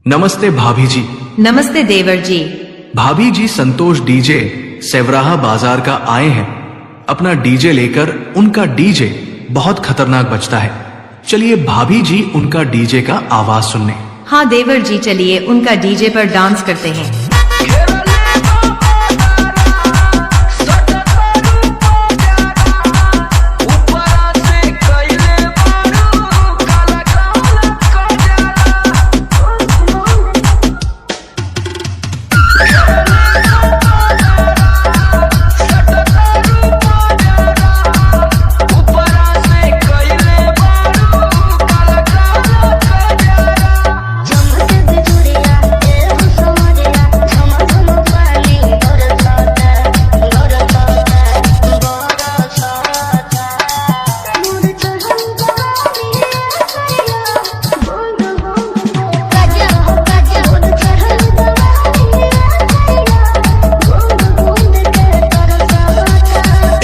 नमस्ते भाभी जी। नमस्ते देवर जी। भाभी जी संतोष डीजे सेवराहा बाजार का आए हैं। अपना डीजे लेकर। उनका डीजे बहुत खतरनाक बजता है। चलिए भाभी जी उनका डीजे का आवाज सुनने। हाँ देवर जी, चलिए उनका डीजे पर डांस करते हैं।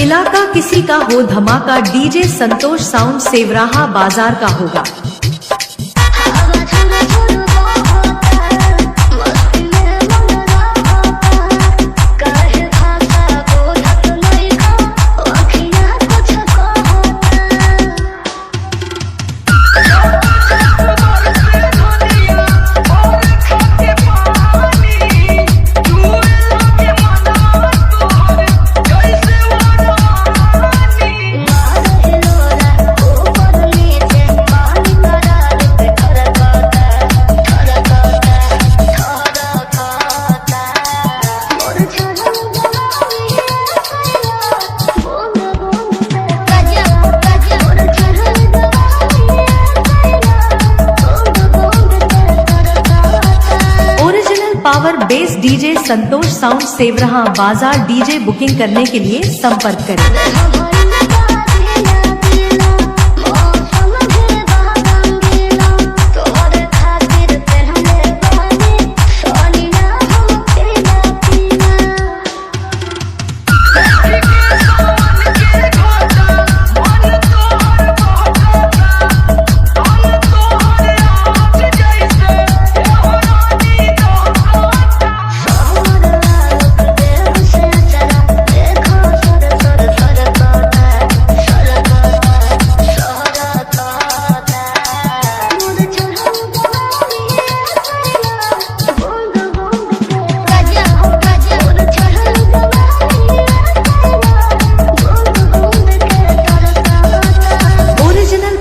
इलाका किसी का हो धमाका, डीजे संतोष साउंड सेवराहा बाजार का होगा। Power bass DJ Santosh sound Sevraha बाजार। डीजे बुकिंग करने के लिए संपर्क करें।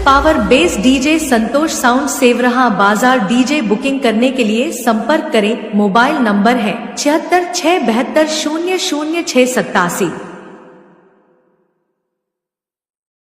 Power bass DJ Santosh sound Sevraha बाजार। डीजे बुकिंग करने के लिए संपर्क करें। मोबाइल नंबर है 76 672 00 687।